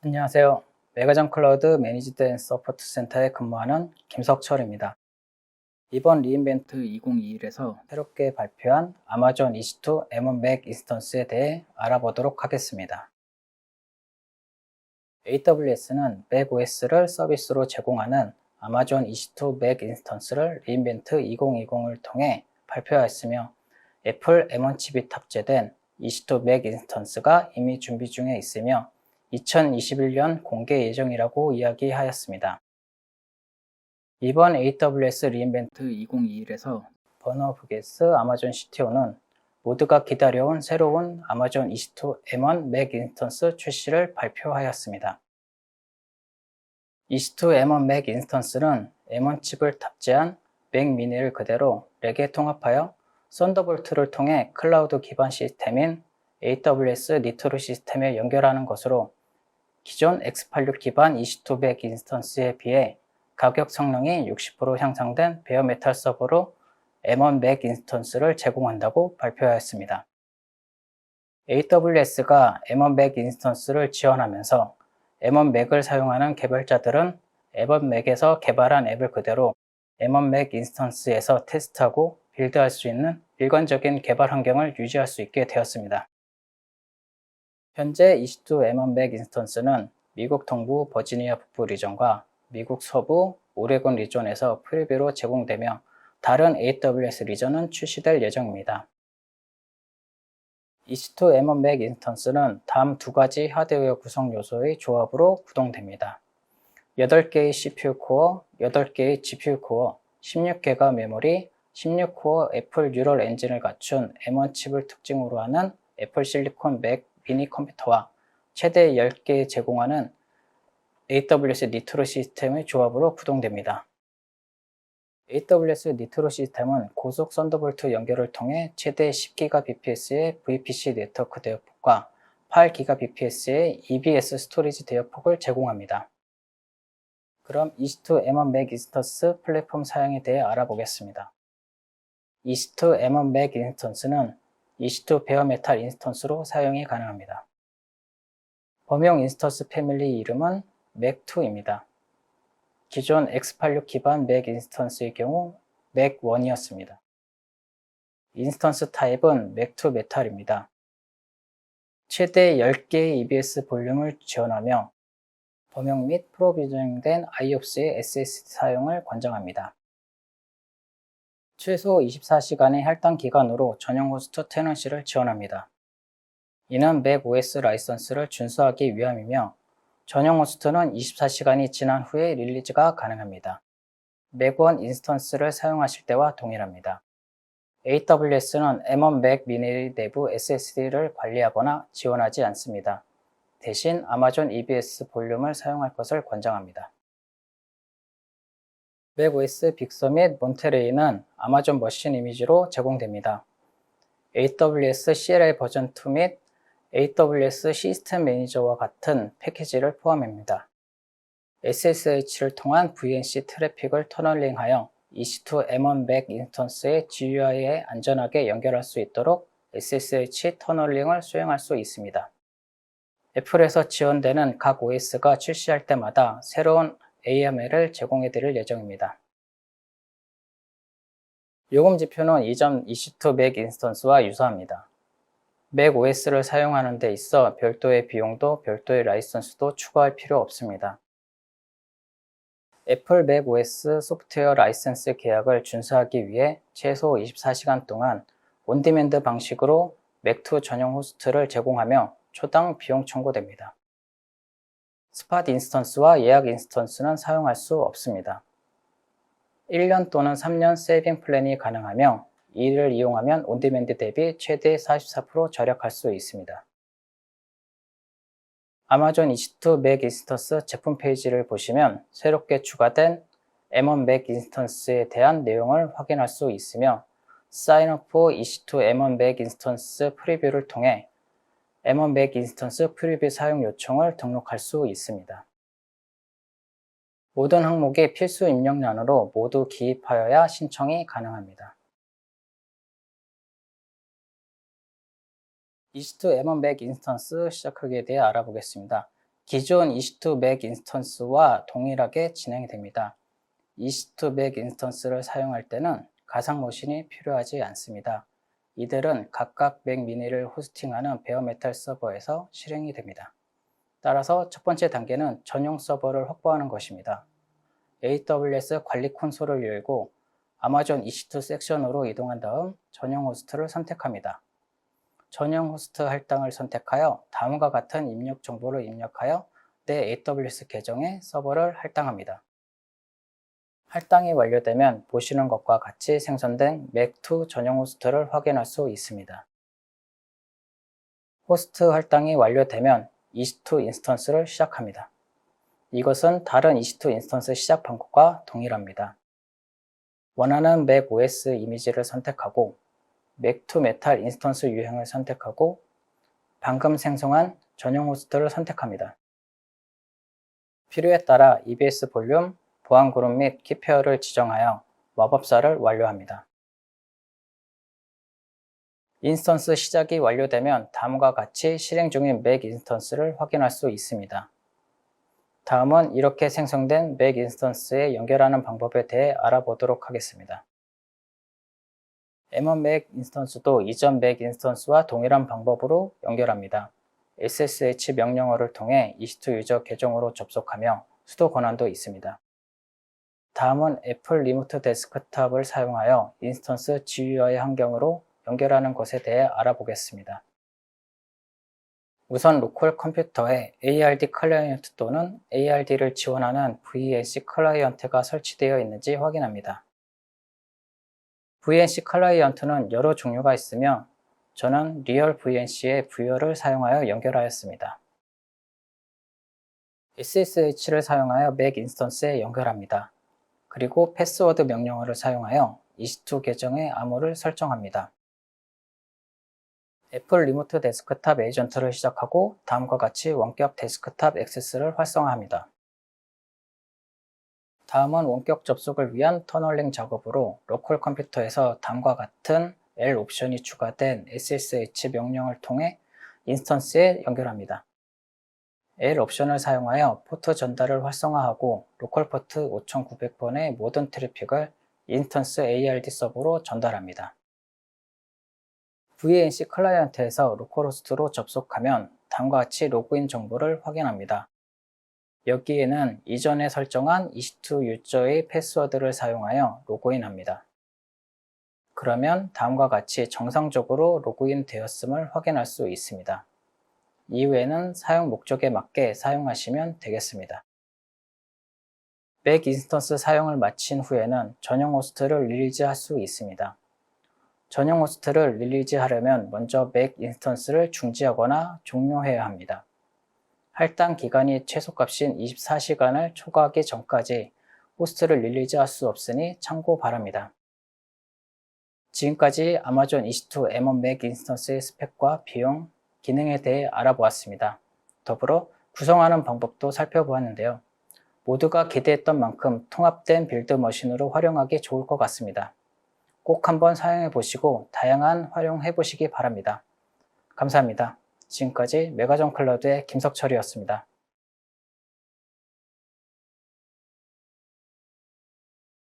안녕하세요. 메가전 클라우드 매니지드 앤 서포트 센터에 근무하는 김석철입니다. 이번 리인벤트 2021에서 새롭게 발표한 아마존 EC2 M1 맥 인스턴스에 대해 알아보도록 하겠습니다. AWS는 맥OS를 서비스로 제공하는 아마존 EC2 맥 인스턴스를 리인벤트 2020을 통해 발표하였으며, 애플 M1 칩이 탑재된 EC2 맥 인스턴스가 이미 준비 중에 있으며 2021년 공개 예정이라고 이야기하였습니다. 이번 AWS 리인벤트 2021에서 버너 부게스 아마존 CTO는 모두가 기다려온 새로운 아마존 EC2 M1 맥 인스턴스 출시를 발표하였습니다. EC2 M1 맥 인스턴스는 M1 칩을 탑재한 맥 미니를 그대로 렉에 통합하여 썬더볼트를 통해 클라우드 기반 시스템인 AWS 니트로 시스템에 연결하는 것으로 기존 x86 기반 EC2 맥 인스턴스에 비해 가격 성능이 60% 향상된 베어메탈 서버로 M1 맥 인스턴스를 제공한다고 발표하였습니다. AWS가 M1 맥 인스턴스를 지원하면서 M1 맥을 사용하는 개발자들은 M1 맥에서 개발한 앱을 그대로 M1 맥 인스턴스에서 테스트하고 빌드할 수 있는 일관적인 개발 환경을 유지할 수 있게 되었습니다. 현재 EC2 M1 맥 인스턴스는 미국 동부 버지니아 북부 리전과 미국 서부 오레곤 리전에서 프리뷰로 제공되며, 다른 AWS 리전은 출시될 예정입니다. EC2 M1 맥 인스턴스는 다음 두 가지 하드웨어 구성 요소의 조합으로 구동됩니다. 8개의 CPU 코어, 8개의 GPU 코어, 16개가 메모리, 16코어 애플 뉴럴 엔진을 갖춘 M1 칩을 특징으로 하는 애플 실리콘 맥 미니 컴퓨터와 최대 10개 제공하는 AWS 니트로 시스템의 조합으로 구동됩니다. AWS 니트로 시스템은 고속 썬더볼트 연결을 통해 최대 10GBps의 VPC 네트워크 대역폭과 8GBps의 EBS 스토리지 대역폭을 제공합니다. 그럼 EC2 M1 맥 인스턴스 플랫폼 사양에 대해 알아보겠습니다. EC2 M1 맥 인스턴스는 EC2 베어메탈 인스턴스로 사용이 가능합니다. 범용 인스턴스 패밀리 이름은 맥2입니다. 기존 x86 기반 맥 인스턴스의 경우 맥1이었습니다. 인스턴스 타입은 맥2 메탈입니다. 최대 10개의 EBS 볼륨을 지원하며 범용 및 프로비저닝된 IOPS의 SSD 사용을 권장합니다. 최소 24시간의 할당 기간으로 전용 호스트 테넌시를 지원합니다. 이는 맥OS 라이선스를 준수하기 위함이며, 전용 호스트는 24시간이 지난 후에 릴리즈가 가능합니다. 맥1 인스턴스를 사용하실 때와 동일합니다. AWS는 M1 맥 미니 내부 SSD를 관리하거나 지원하지 않습니다. 대신 아마존 EBS 볼륨을 사용할 것을 권장합니다. 맥OS 빅서 및 몬테레이는 아마존 머신 이미지로 제공됩니다. AWS CLI 버전 2 및 AWS 시스템 매니저와 같은 패키지를 포함합니다. SSH를 통한 VNC 트래픽을 터널링하여 EC2 M1 맥 인스턴스의 GUI에 안전하게 연결할 수 있도록 SSH 터널링을 수행할 수 있습니다. 애플에서 지원되는 각 OS가 출시할 때마다 새로운 AML을 제공해 드릴 예정입니다. 요금 지표는 이전 EC2 맥 인스턴스와 유사합니다. 맥 OS를 사용하는 데 있어 별도의 비용도 별도의 라이선스도 추가할 필요 없습니다. 애플 맥 OS 소프트웨어 라이선스 계약을 준수하기 위해 최소 24시간 동안 온디맨드 방식으로 맥2 전용 호스트를 제공하며 초당 비용 청구됩니다. 스팟 인스턴스와 예약 인스턴스는 사용할 수 없습니다. 1년 또는 3년 세이빙 플랜이 가능하며, 이를 이용하면 온디맨드 대비 최대 44% 절약할 수 있습니다. 아마존 EC2 맥 인스턴스 제품 페이지를 보시면 새롭게 추가된 M1 맥 인스턴스에 대한 내용을 확인할 수 있으며, Sign up for EC2 M1 맥 인스턴스 프리뷰를 통해 M1 맥 인스턴스 프리뷰 사용 요청을 등록할 수 있습니다. 모든 항목이 필수 입력란으로 모두 기입하여야 신청이 가능합니다. EC2 M1 맥 인스턴스 시작하기에 대해 알아보겠습니다. 기존 EC2 Mac 인스턴스와 동일하게 진행이 됩니다. EC2 Mac 인스턴스를 사용할 때는 가상 머신이 필요하지 않습니다. 이들은 각각 맥 미니를 호스팅하는 베어메탈 서버에서 실행이 됩니다. 따라서 첫 번째 단계는 전용 서버를 확보하는 것입니다. AWS 관리 콘솔을 열고 아마존 EC2 섹션으로 이동한 다음 전용 호스트를 선택합니다. 전용 호스트 할당을 선택하여 다음과 같은 입력 정보를 입력하여 내 AWS 계정에 서버를 할당합니다. 할당이 완료되면 보시는 것과 같이 생성된 맥2 전용 호스트를 확인할 수 있습니다. 호스트 할당이 완료되면 EC2 인스턴스를 시작합니다. 이것은 다른 EC2 인스턴스 시작 방법과 동일합니다. 원하는 맥 OS 이미지를 선택하고 맥2 메탈 인스턴스 유형을 선택하고 방금 생성한 전용 호스트를 선택합니다. 필요에 따라 EBS 볼륨, 보안 그룹 및 키페어를 지정하여 마법사를 완료합니다. 인스턴스 시작이 완료되면 다음과 같이 실행 중인 맥 인스턴스를 확인할 수 있습니다. 다음은 이렇게 생성된 맥 인스턴스에 연결하는 방법에 대해 알아보도록 하겠습니다. M1 맥 인스턴스도 이전 맥 인스턴스와 동일한 방법으로 연결합니다. SSH 명령어를 통해 EC2 유저 계정으로 접속하며 수도 권한도 있습니다. 다음은 애플 리모트 데스크탑을 사용하여 인스턴스 GUI 환경으로 연결하는 것에 대해 알아보겠습니다. 우선 로컬 컴퓨터에 ARD 클라이언트 또는 ARD를 지원하는 VNC 클라이언트가 설치되어 있는지 확인합니다. VNC 클라이언트는 여러 종류가 있으며 저는 리얼 VNC의 부여를 사용하여 연결하였습니다. SSH를 사용하여 맥 인스턴스에 연결합니다. 그리고 패스워드 명령어를 사용하여 EC2 계정의 암호를 설정합니다. 애플 리모트 데스크탑 에이전트를 시작하고 다음과 같이 원격 데스크탑 액세스를 활성화합니다. 다음은 원격 접속을 위한 터널링 작업으로 로컬 컴퓨터에서 다음과 같은 L 옵션이 추가된 SSH 명령을 통해 인스턴스에 연결합니다. L 옵션을 사용하여 포트 전달을 활성화하고 로컬 포트 5900번의 모든 트래픽을 인스턴스 ARD 서버로 전달합니다. VNC 클라이언트에서 로컬호스트로 접속하면 다음과 같이 로그인 정보를 확인합니다. 여기에는 이전에 설정한 EC2 유저의 패스워드를 사용하여 로그인합니다. 그러면 다음과 같이 정상적으로 로그인 되었음을 확인할 수 있습니다. 이후에는 사용 목적에 맞게 사용하시면 되겠습니다. 맥 인스턴스 사용을 마친 후에는 전용 호스트를 릴리즈할 수 있습니다. 전용 호스트를 릴리즈하려면 먼저 맥 인스턴스를 중지하거나 종료해야 합니다. 할당 기간이 최소값인 24시간을 초과하기 전까지 호스트를 릴리즈할 수 없으니 참고 바랍니다. 지금까지 아마존 EC2 M1 맥 인스턴스의 스펙과 비용, 기능에 대해 알아보았습니다. 더불어 구성하는 방법도 살펴보았는데요. 모두가 기대했던 만큼 통합된 빌드 머신으로 활용하기 좋을 것 같습니다. 꼭 한번 사용해 보시고 다양한 활용해 보시기 바랍니다. 감사합니다. 지금까지 메가존 클라우드의 김석철이었습니다.